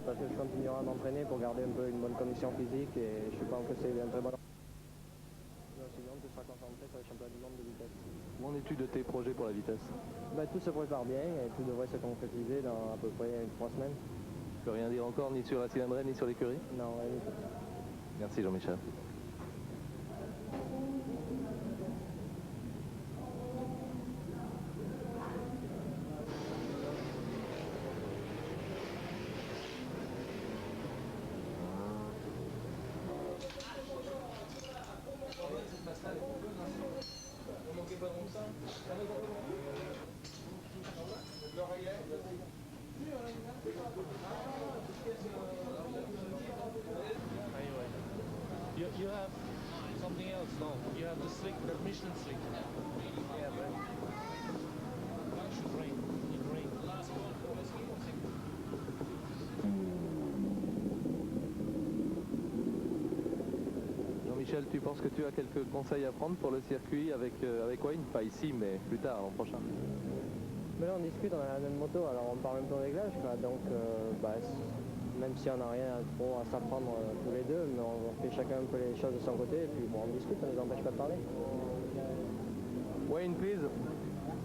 parce que je continuerai à m'entraîner pour garder un peu une bonne condition physique et je pense que c'est un très bon. Sinon, tu seras concentré sur les championnats du monde de vitesse. Où en es-tu de tes projets pour la vitesse? Tout se prépare bien et tout devrait se concrétiser dans à peu près 3 semaines. Tu peux rien dire encore, ni sur la cylindrée, ni sur l'écurie? Non, rien du tout. Merci Jean-Michel. You have something else, no? You have the slick, the Michelin slick. Yeah, but it should rain. It rain. Jean-Michel, tu penses que tu as quelques conseils à prendre pour le circuit avec Wayne? Pas ici, mais plus tard, l'an prochain. Mais là on discute, on a la même moto, alors on parle un peu réglage, quoi. Donc même si on n'a rien trop à s'apprendre tous les deux, mais on fait chacun un peu les choses de son côté, et puis bon, on discute, ça ne nous empêche pas de parler. Wayne, please,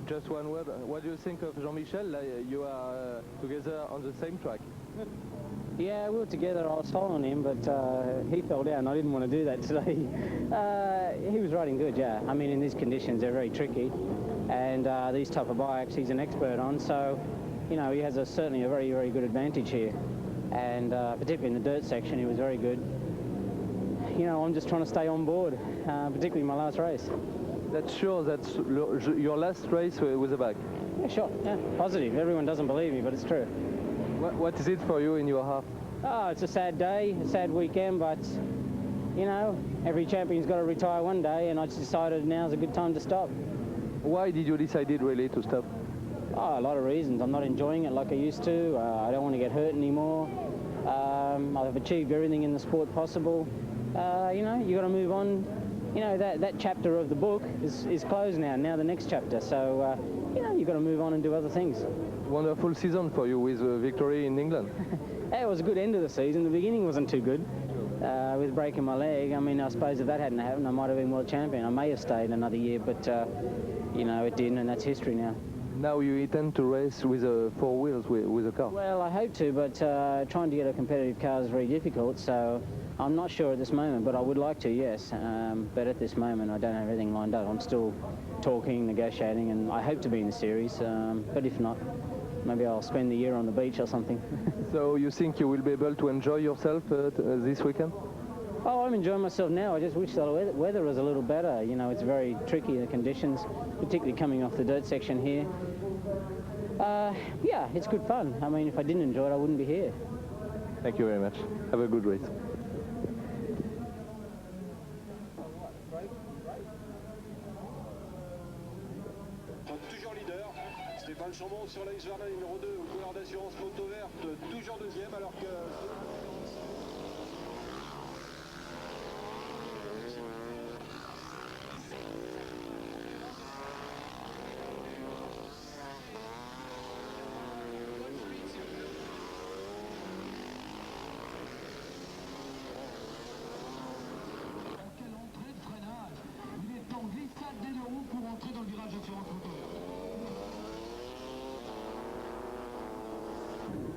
just one word. What do you think of Jean-Michel? You are together on the same track. Yeah, we were together. I was following him, but he fell down. I didn't want to do that today. He was riding good, yeah. I mean, in these conditions, they're very tricky. And these type of bikes, he's an expert on. So, you know, he has certainly a very, very good advantage here. And particularly in the dirt section, he was very good. You know, I'm just trying to stay on board, particularly my last race. That's sure that's your last race with the bike? Yeah, sure. Yeah, positive. Everyone doesn't believe me, but it's true. What is it for you in your heart? Oh, it's a sad day, a sad weekend, but, you know, every champion's got to retire one day, and I just decided now's a good time to stop. Why did you decide really to stop? Oh, a lot of reasons. I'm not enjoying it like I used to. I don't want to get hurt anymore. I've achieved everything in the sport possible. You know, you got to move on. You know, that chapter of the book is closed now. Now the next chapter. So, you know, you've got to move on and do other things. Wonderful season for you with a victory in England. It was a good end of the season. The beginning wasn't too good with breaking my leg. I mean, I suppose if that hadn't happened, I might have been world champion. I may have stayed another year, but, you know, it didn't, and that's history now. Now you intend to race with 4 wheels with a car? Well, I hope to, but trying to get a competitive car is very difficult, so I'm not sure at this moment, but I would like to, yes. But at this moment, I don't have everything lined up. I'm still talking, negotiating, and I hope to be in the series, but if not, maybe I'll spend the year on the beach or something. So you think you will be able to enjoy yourself this weekend? Oh, I'm enjoying myself now. I just wish the weather was a little better. You know, it's very tricky, the conditions, particularly coming off the dirt section here. Yeah, it's good fun. I mean, if I didn't enjoy it, I wouldn't be here. Thank you very much. Have a good race. Toujours leader, Stéphane Chambon sur la Jardin numéro 2, couleur d'assurance moto verte, toujours deuxième alors que...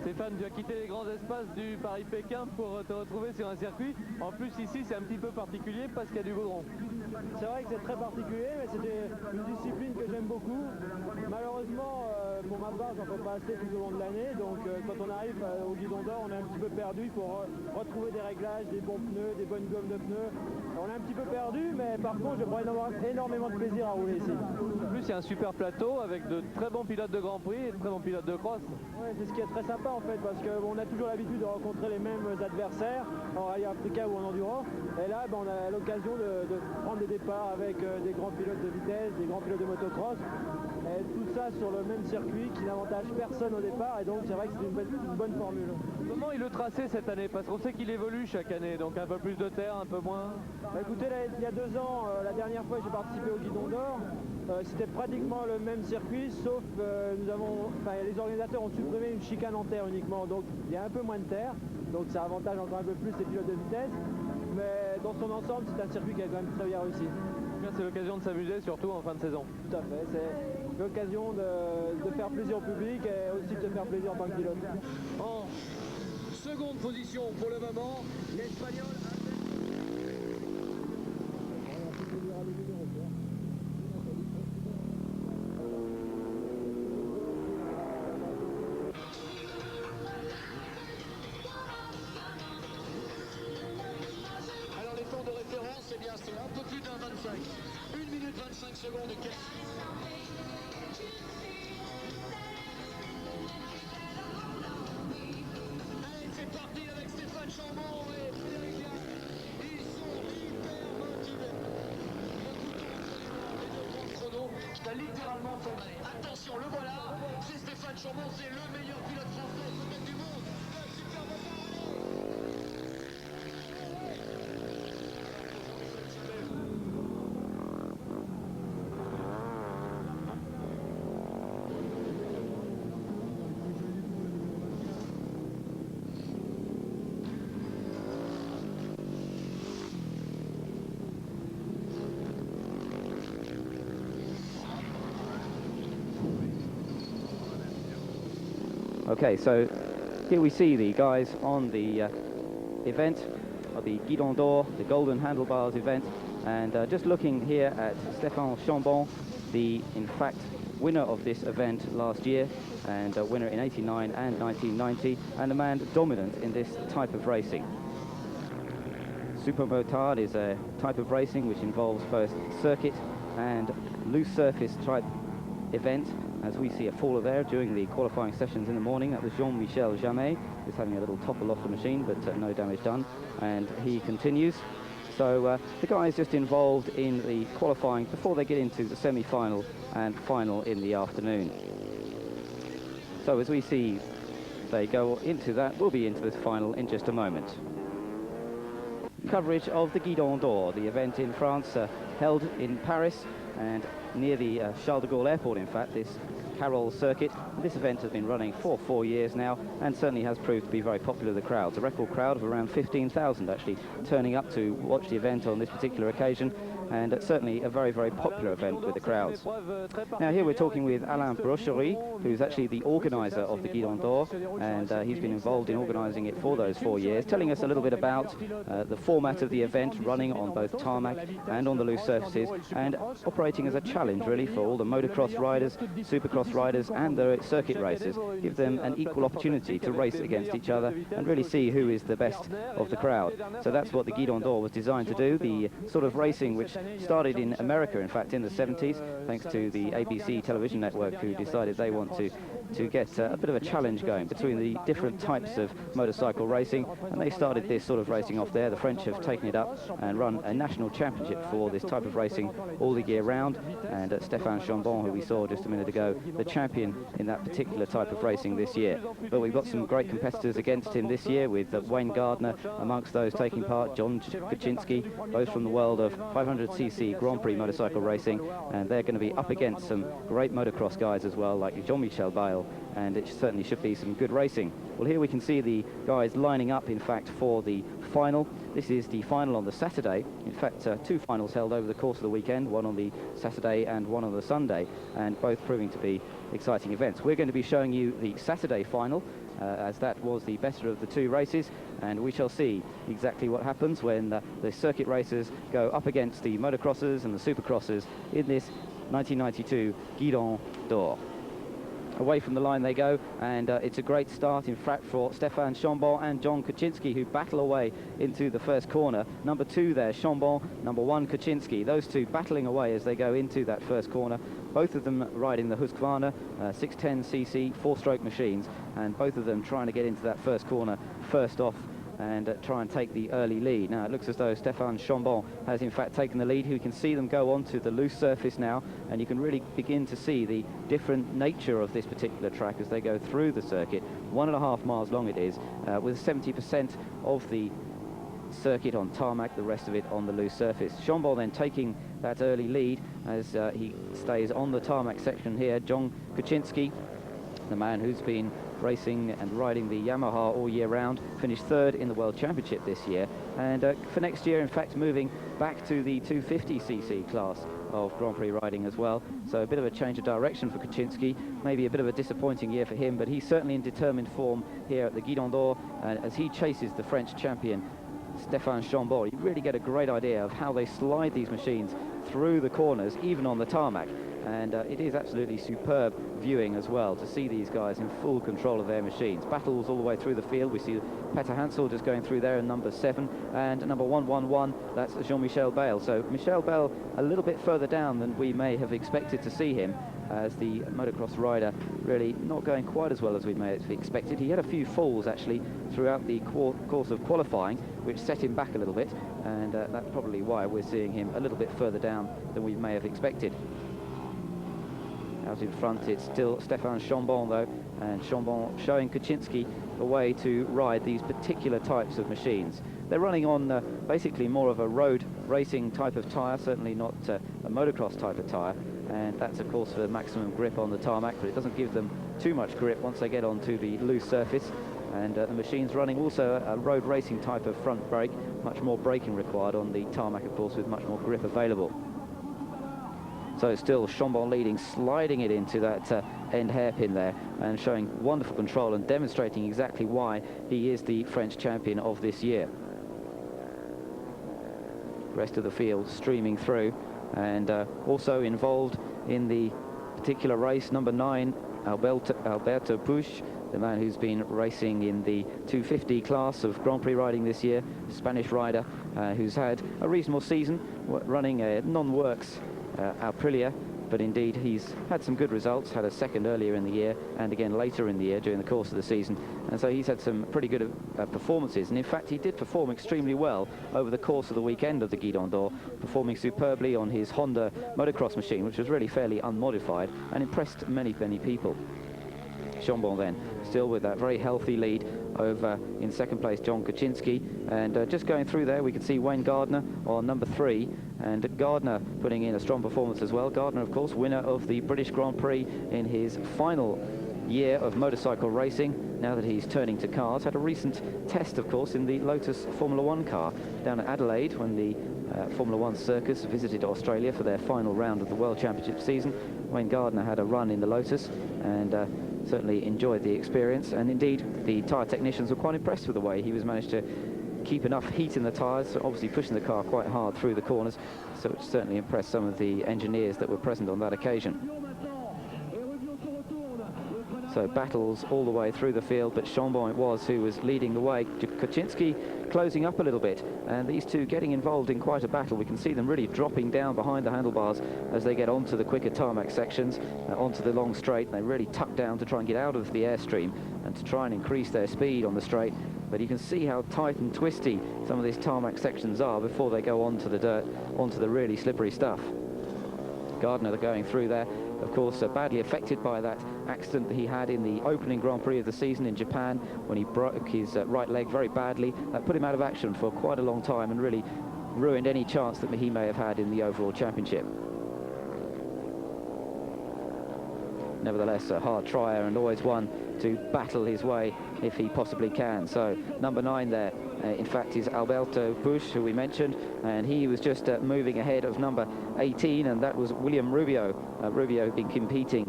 Stéphane, tu as quitté les grands espaces du Paris-Pékin pour te retrouver sur un circuit. En plus ici c'est un petit peu particulier parce qu'il y a du goudron. C'est vrai que c'est très particulier, mais c'était une discipline que j'aime beaucoup. Malheureusement, pour ma part, j'en fais pas assez tout au long de l'année, donc quand on arrive au Guidon d'Or, on est un petit peu perdu pour retrouver des réglages, des bons pneus, des bonnes gommes de pneus. On est un petit peu perdu, mais par contre, je prends énormément de plaisir à rouler ici. En plus, il y a un super plateau avec de très bons pilotes de Grand Prix et de très bons pilotes de cross. Ouais, c'est ce qui est très sympa en fait, parce qu'on a toujours l'habitude de rencontrer les mêmes adversaires en rallye Africa ou en enduro. Et là, on a l'occasion de prendre des départs avec des grands pilotes de vitesse, des grands pilotes de motocross. Et tout ça sur le même circuit. lui, qui n'avantage personne au départ, et donc c'est vrai que c'est une bonne formule. Comment il le tracé cette année? Parce qu'on sait qu'il évolue chaque année, donc un peu plus de terre, un peu moins. Bah écoutez, il y a 2 ans, la dernière fois j'ai participé au Guidon d'Or, c'était pratiquement le même circuit, sauf les organisateurs ont supprimé une chicane en terre uniquement, donc il y a un peu moins de terre, donc ça avantage encore un peu plus les pilotes de vitesse, mais dans son ensemble c'est un circuit qui a quand même très bien réussi. C'est l'occasion de s'amuser, surtout en fin de saison. Tout à fait, c'est l'occasion de faire plaisir au public et aussi de se faire plaisir en tant que pilote. En seconde position pour le moment, l'Espagnol. Alors les temps de référence, eh bien c'est un peu plus d'un 25. 1 minute 25 secondes et quelques. Allez, c'est parti avec Stéphane Chambon et Frédéric Gall. Ils sont hyper motivés. Les deux grands chronos qui a littéralement tombé. Attention, le voilà. C'est Stéphane Chambon, c'est le meilleur pilote français, peut-être du monde. Un super Okay, so here we see the guys on the event of the Guidon d'Or, the Golden Handlebars event, and just looking here at Stéphane Chambon, the, in fact, winner of this event last year, and winner in '89 and 1990, and a man dominant in this type of racing. Supermotard is a type of racing which involves both circuit and loose surface type event. As we see a faller there during the qualifying sessions in the morning, that was Jean-Michel Jamet, who's having a little topple off the machine, but no damage done, and he continues. So the guys just involved in the qualifying before they get into the semi-final and final in the afternoon. So as we see they go into that, we'll be into this final in just a moment. Coverage of the Guidon d'Or, the event in France held in Paris and near the Charles de Gaulle airport, in fact, this Carroll circuit. This event has been running for 4 years now and certainly has proved to be very popular with the crowds. A record crowd of around 15,000 actually turning up to watch the event on this particular occasion, and certainly a very, very popular event with the crowds. Now here we're talking with Alain Brocherie, who's actually the organizer of the Guidon d'Or, and he's been involved in organizing it for those 4 years, telling us a little bit about the format of the event, running on both tarmac and on the loose surfaces, and operating as a challenge really for all the motocross riders, supercross riders and the circuit racers. Give them an equal opportunity to race against each other and really see who is the best of the crowd. So that's what the Guidon d'Or was designed to do, the sort of racing which started in America, in fact, in the 70s, thanks to the ABC television network, who decided they want to get a bit of a challenge going between the different types of motorcycle racing, and they started this sort of racing off there. The French have taken it up and run a national championship for this type of racing all the year round, and Stéphane Chambon, who we saw just a minute ago, the champion in that particular type of racing this year. But we've got some great competitors against him this year, with Wayne Gardner amongst those taking part, John Kaczynski, both from the world of 500cc Grand Prix motorcycle racing, and they're going to be up against some great motocross guys as well, like Jean-Michel Bail, and it certainly should be some good racing. Well, here we can see the guys lining up, in fact, for the final. This is the final on the Saturday. In fact, 2 finals held over the course of the weekend, one on the Saturday and one on the Sunday, and both proving to be exciting events. We're going to be showing you the Saturday final, as that was the better of the 2 races, and we shall see exactly what happens when the circuit racers go up against the motocrossers and the supercrossers in this 1992 Guidon d'Or. Away from the line they go, and it's a great start, in fact, for Stéphane Chambon and John Kaczynski, who battle away into the first corner. Number 2 there, Chambon, number 1, Kaczynski. Those two battling away as they go into that first corner. Both of them riding the Husqvarna 610cc 4-stroke machines, and both of them trying to get into that first corner first off and try and take the early lead. Now it looks as though Stéphane Chambon has in fact taken the lead. You can see them go onto the loose surface now, and you can really begin to see the different nature of this particular track as they go through the circuit. 1.5 miles long it is, with 70% of the circuit on tarmac, the rest of it on the loose surface. Chambon then taking that early lead as he stays on the tarmac section here. John Kuczynski, the man who's been racing and riding the Yamaha all year round, finished third in the World Championship this year, and for next year in fact moving back to the 250cc class of Grand Prix riding as well. So a bit of a change of direction for Kuczynski, maybe a bit of a disappointing year for him, but he's certainly in determined form here at the Guidon d'Or, as he chases the French champion Stéphane Chambon. You really get a great idea of how they slide these machines through the corners, even on the tarmac. And it is absolutely superb viewing as well to see these guys in full control of their machines. Battles all the way through the field. We see Peter Hansel just going through there in number 7, and number 111, that's Jean-Michel Bayle. So Michel Bayle a little bit further down than we may have expected to see him, as the motocross rider really not going quite as well as we may have expected. He had a few falls actually throughout the course of qualifying, which set him back a little bit, and that's probably why we're seeing him a little bit further down than we may have expected. Out in front, it's still Stéphane Chambon though, and Chambon showing Kuczynski a way to ride these particular types of machines. They're running on basically more of a road racing type of tyre, certainly not a motocross type of tyre, and that's of course for maximum grip on the tarmac, but it doesn't give them too much grip once they get onto the loose surface. And the machine's running also a road racing type of front brake, much more braking required on the tarmac of course, with much more grip available. So still Chambon leading, sliding it into that end hairpin there, and showing wonderful control and demonstrating exactly why he is the French champion of this year. Rest of the field streaming through, and also involved in the particular race, number 9, Alberto Puig, the man who's been racing in the 250 class of Grand Prix riding this year, Spanish rider who's had a reasonable season, running a non-works Aprilia, but indeed he's had some good results, had a second earlier in the year and again later in the year during the course of the season, and so he's had some pretty good performances, and in fact he did perform extremely well over the course of the weekend of the Guidon d'Or, performing superbly on his Honda motocross machine, which was really fairly unmodified, and impressed many people. Chambon then still with that very healthy lead over in second place John Kuczynski, and just going through there we can see Wayne Gardner on number 3, and Gardner putting in a strong performance as well. Gardner of course winner of the British Grand Prix in his final year of motorcycle racing, now that he's turning to cars. Had a recent test of course in the Lotus Formula 1 car down at Adelaide when the Formula 1 circus visited Australia for their final round of the World Championship season. Wayne Gardner had a run in the Lotus and certainly enjoyed the experience, and indeed the tyre technicians were quite impressed with the way he was managed to keep enough heat in the tyres, so obviously pushing the car quite hard through the corners, so it certainly impressed some of the engineers that were present on that occasion. So battles all the way through the field, but Chambon it was who was leading the way. Kuczynski closing up a little bit, and these two getting involved in quite a battle. We can see them really dropping down behind the handlebars as they get onto the quicker tarmac sections, onto the long straight. They really tuck down to try and get out of the airstream and to try and increase their speed on the straight. But you can see how tight and twisty some of these tarmac sections are before they go onto the dirt, onto the really slippery stuff. Gardner going through there, of course, badly affected by that accident that he had in the opening Grand Prix of the season in Japan when he broke his right leg very badly. That put him out of action for quite a long time and really ruined any chance that he may have had in the overall championship. Nevertheless, a hard trier and always one to battle his way if he possibly can. So number 9 there, in fact, is Alberto Puig, who we mentioned, and he was just moving ahead of number 18, and that was William Rubio. Rubio had been competing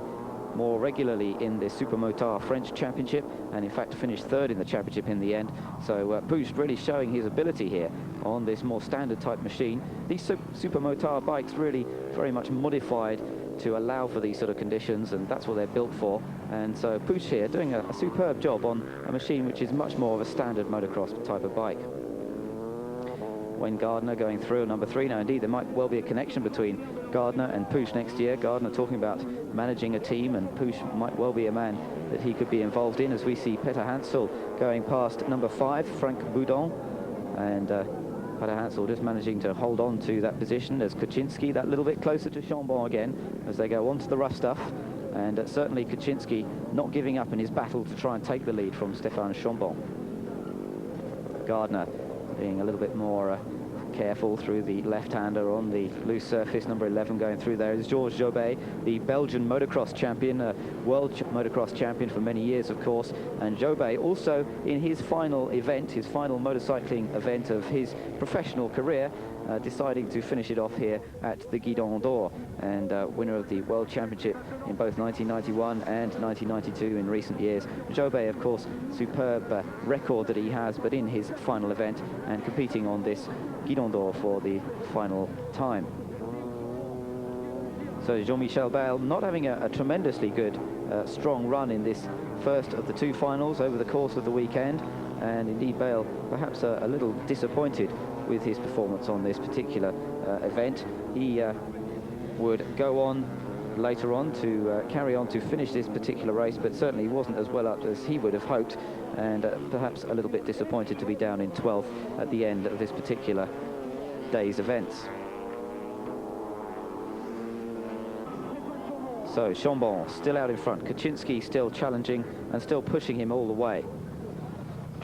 more regularly in the Supermotard French Championship, and in fact finished 3rd in the championship in the end. So Puig really showing his ability here on this more standard type machine. These Supermotard bikes really very much modified to allow for these sort of conditions, and that's what they're built for. And so Puig here doing a superb job on a machine which is much more of a standard motocross type of bike. Wayne Gardner going through number 3. Now, indeed, there might well be a connection between Gardner and Puig next year. Gardner talking about managing a team, and Puig might well be a man that he could be involved in, as we see Peter Hansel going past number 5, Frank Boudon, and Peter Hansel just managing to hold on to that position as Kaczynski that little bit closer to Chambon again as they go on to the rough stuff. And certainly Kaczynski not giving up in his battle to try and take the lead from Stéphane Chambon. Gardner being a little bit more careful through the left-hander on the loose surface. Number 11 going through there is Georges Jobet, the Belgian motocross champion, world motocross champion for many years, of course. And Jobet also in his final event, his final motorcycling event of his professional career, deciding to finish it off here at the Guidon d'Or, and winner of the World Championship in both 1991 and 1992 in recent years. Jobet, of course, superb record that he has, but in his final event and competing on this Guidon d'Or for the final time. So Jean-Michel Bayle not having a tremendously good, strong run in this first of the 2 finals over the course of the weekend, and indeed Bayle perhaps a little disappointed with his performance on this particular event. He would go on later on to carry on to finish this particular race, but certainly wasn't as well up as he would have hoped, and perhaps a little bit disappointed to be down in 12th at the end of this particular day's events. So Chambon still out in front, Kaczynski still challenging and still pushing him all the way,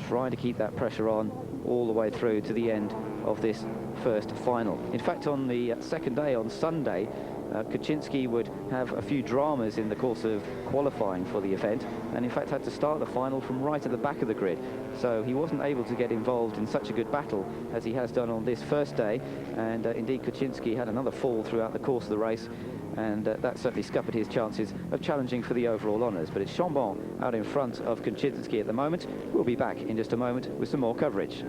trying to keep that pressure on all the way through to the end of this first final. In fact, on the second day, on Sunday, Kaczynski would have a few dramas in the course of qualifying for the event, and in fact had to start the final from right at the back of the grid. So he wasn't able to get involved in such a good battle as he has done on this first day, and indeed Kaczynski had another fall throughout the course of the race, and that certainly scuppered his chances of challenging for the overall honours. But it's Chambon out in front of Kaczynski at the moment. We'll be back in just a moment with some more coverage.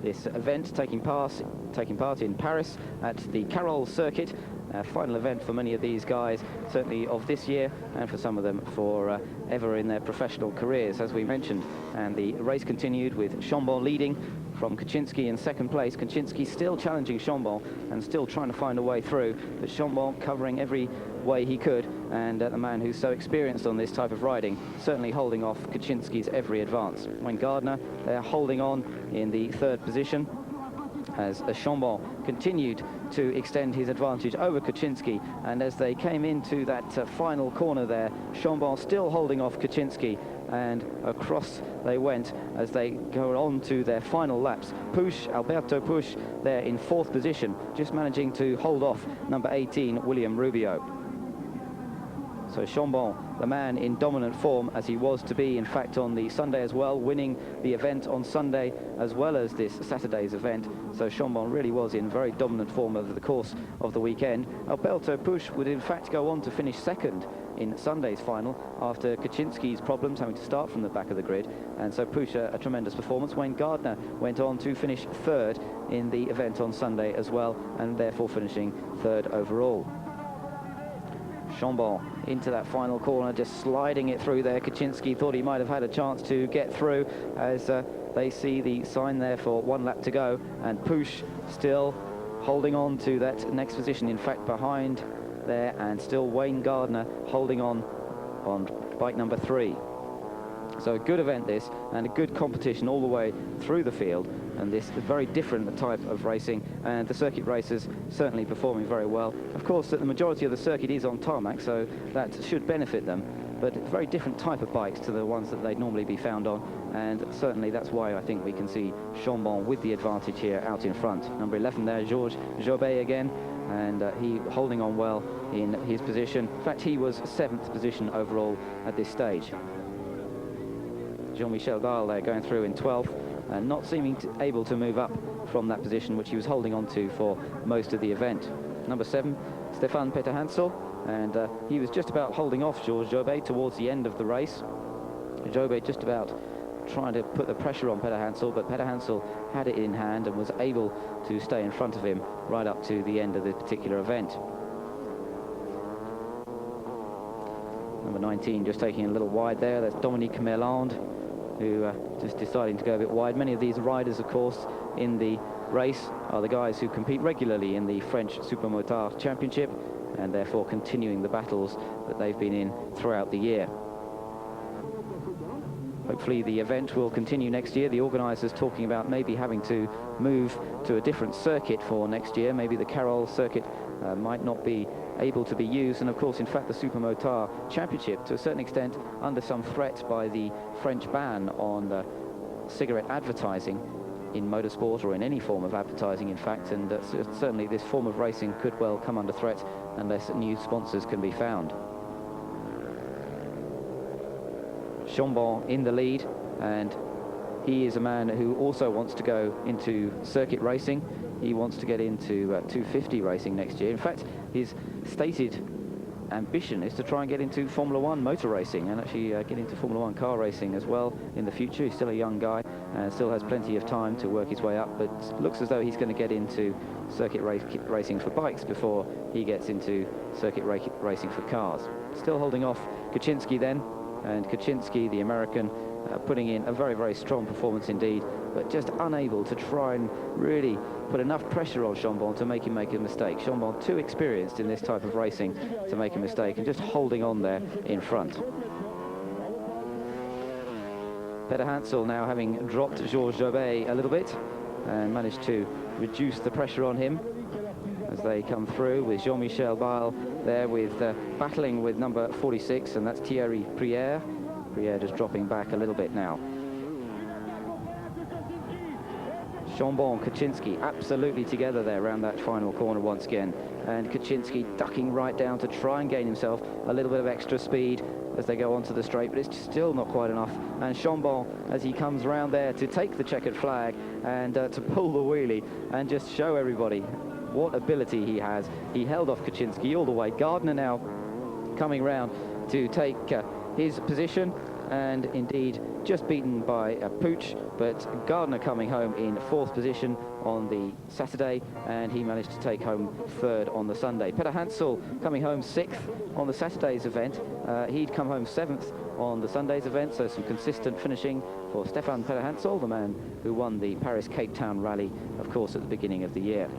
This event taking part in Paris at the Carroll circuit. Final event for many of these guys, certainly of this year, and for some of them for ever in their professional careers, as we mentioned. And the race continued with Chambon leading from Kaczynski in second place. Kaczynski still challenging Chambon and still trying to find a way through, but Chambon covering every way he could, and the man who's so experienced on this type of riding certainly holding off Kaczynski's every advance. Wayne Gardner, they're holding on in the 3rd position as Chambon continued to extend his advantage over Kaczynski, and as they came into that final corner there, Chambon still holding off Kaczynski, and across they went as they go on to their final laps. Puig, Alberto Puig, there in 4th position, just managing to hold off number 18, William Rubio. So Chambon, the man in dominant form, as he was to be, in fact, on the Sunday as well, winning the event on Sunday as well as this Saturday's event. So Chambon really was in very dominant form over the course of the weekend. Alberto Puig would, in fact, go on to finish 2nd in Sunday's final after Kaczynski's problems having to start from the back of the grid. And so Puig, a tremendous performance. Wayne Gardner went on to finish 3rd in the event on Sunday as well, and therefore finishing 3rd overall. Chambon into that final corner, just sliding it through there. Kaczynski thought he might have had a chance to get through as they see the sign there for 1 lap to go, and Puig still holding on to that next position, in fact behind there, and still Wayne Gardner holding on bike number 3. So a good event this, and a good competition all the way through the field, and this very different type of racing, and the circuit racers certainly performing very well. Of course, the majority of the circuit is on tarmac, so that should benefit them, but very different type of bikes to the ones that they'd normally be found on, and certainly that's why I think we can see Chambon with the advantage here out in front. Number 11 there, Georges Jobet again, and he holding on well in his position. In fact, he was 7th position overall at this stage. Jean-Michel Bayle there going through in 12th, and not seeming able to move up from that position which he was holding on to for most of the event. Number 7, Stéphane Peter Hansel, and he was just about holding off Georges Jobet towards the end of the race. Jobet just about trying to put the pressure on Peter Hansel, but Peter Hansel had it in hand and was able to stay in front of him right up to the end of the particular event. Number 19 just taking a little wide there, that's Dominique Merland, who just deciding to go a bit wide. Many of these riders, of course, in the race are the guys who compete regularly in the French Supermotard Championship, and therefore continuing the battles that they've been in throughout the year. Hopefully the event will continue next year. The organisers talking about maybe having to move to a different circuit for next year. Maybe the Carroll circuit might not be able to be used, and of course in fact the Supermotard Championship to a certain extent under some threat by the French ban on cigarette advertising in motorsport, or in any form of advertising in fact, and certainly this form of racing could well come under threat unless new sponsors can be found. Chambon in the lead, and he is a man who also wants to go into circuit racing. He wants to get into 250 racing next year. In fact, his stated ambition is to try and get into Formula 1 motor racing, and actually get into Formula 1 car racing as well in the future. He's still a young guy and still has plenty of time to work his way up, but looks as though he's going to get into circuit racing for bikes before he gets into circuit racing for cars. Still holding off Kaczynski then, and Kaczynski, the American, putting in a very, very strong performance indeed, but just unable to try and really put enough pressure on Chambon to make him make a mistake. Chambon too experienced in this type of racing to make a mistake, and just holding on there in front. Peter Hansel now having dropped Georges Jobet a little bit and managed to reduce the pressure on him as they come through, with Jean-Michel Baal there with battling with number 46, and that's Thierry Prière. Prière just dropping back a little bit now. Chambon, Kaczynski absolutely together there around that final corner once again, and Kaczynski ducking right down to try and gain himself a little bit of extra speed as they go onto the straight, but it's still not quite enough. And Chambon, as he comes around there to take the checkered flag and to pull the wheelie and just show everybody what ability he has. He held off Kaczynski all the way. Gardner now coming round to take his position, and indeed just beaten by Pooch, but Gardner coming home in 4th position on the Saturday, and he managed to take home 3rd on the Sunday. Peter Hansel coming home 6th on the Saturday's event. He'd come home 7th on the Sunday's event, so some consistent finishing for Stefan Peter Hansel, the man who won the Paris-Cape Town rally, of course, at the beginning of the year.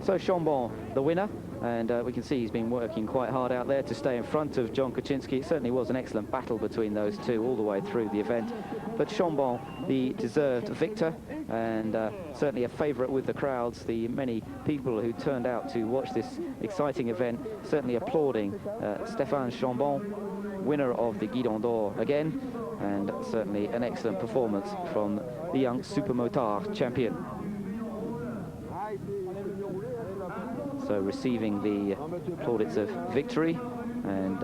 So Chambon, the winner, and we can see he's been working quite hard out there to stay in front of John Kaczynski. It certainly was an excellent battle between those two all the way through the event. But Chambon, the deserved victor, and certainly a favourite with the crowds. The many people who turned out to watch this exciting event certainly applauding Stéphane Chambon, winner of the Guidon d'Or again, and certainly an excellent performance from the young Supermotard champion. So receiving the plaudits of victory, and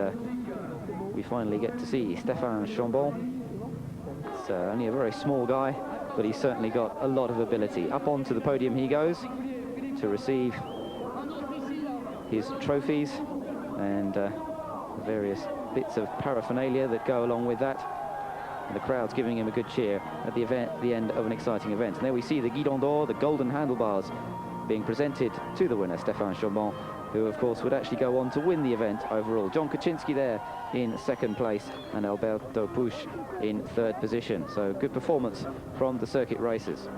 we finally get to see Stéphane Chambon. It's only a very small guy, but he's certainly got a lot of ability. Up onto the podium he goes to receive his trophies and various bits of paraphernalia that go along with that. And the crowd's giving him a good cheer at the end of an exciting event. And there we see the Guidon d'Or, the golden handlebars, being presented to the winner, Stéphane Chambon, who of course would actually go on to win the event overall. John Kaczynski there in 2nd place, and Alberto Puig in 3rd position. So good performance from the circuit racers.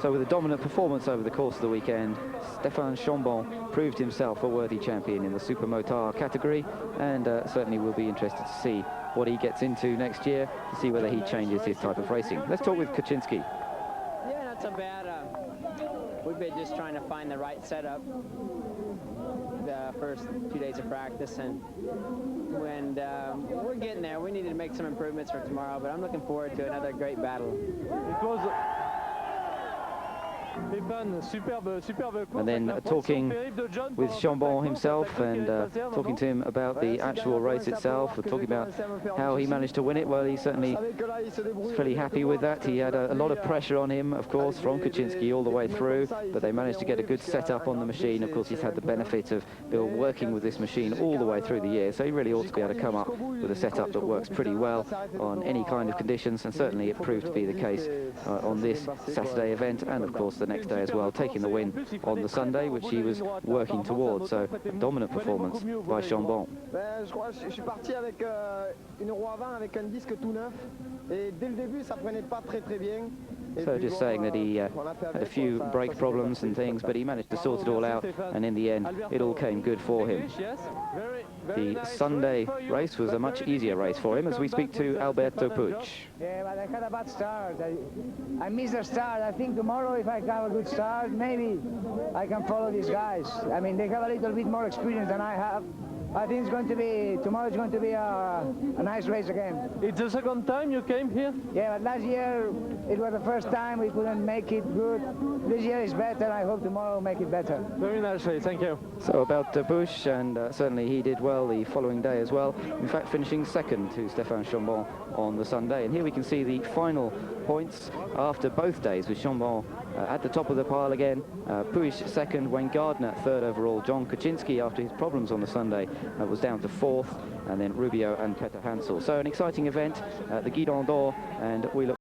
So with a dominant performance over the course of the weekend, Stéphane Chambon proved himself a worthy champion in the Supermotard category, and certainly we'll be interested to see what he gets into next year, to see whether he changes his type of racing. Let's talk with Kaczynski. Yeah, not so bad. We've been just trying to find the right setup the first 2 days of practice, and we're getting there. We needed to make some improvements for tomorrow, but I'm looking forward to another great battle. It was and then talking with Chambon himself, and talking to him about the actual race itself, talking about how he managed to win it. Well, he certainly was fairly happy with that. He had a lot of pressure on him, of course, from Kaczynski all the way through, but they managed to get a good setup on the machine. Of course, he's had the benefit of Bill working with this machine all the way through the year, so he really ought to be able to come up with a setup that works pretty well on any kind of conditions, and certainly it proved to be the case on this Saturday event, and of course the next day as well, taking the win on the Sunday, which he was working towards. So a dominant performance by Chambon. Je suis parti avec une roue avant avec un disque tout neuf, et dès le début ça prenait pas très bien. So just saying that he had a few brake problems and things, but he managed to sort it all out, and in the end, it all came good for him. The Sunday race was a much easier race for him, as we speak to Alberto Puig. Yeah, but I had a bad start. I missed the start. I think tomorrow, if I have a good start, maybe I can follow these guys. I mean, they have a little bit more experience than I have. I think tomorrow is going to be a nice race again. It's the second time you came here? Yeah, but last year it was the first time we couldn't make it good. This year is better. I hope tomorrow will make it better. Very nice race, thank you. So about Puig, and certainly he did well the following day as well. In fact, finishing second to Stéphane Chambon on the Sunday. And here we can see the final points after both days, with Chambon at the top of the pile again, Puig second, Wayne Gardner third overall, John Kaczynski, after his problems on the Sunday, was down to fourth, and then Rubio and Peter Hansel. So an exciting event, the Guidon d'Or, and we look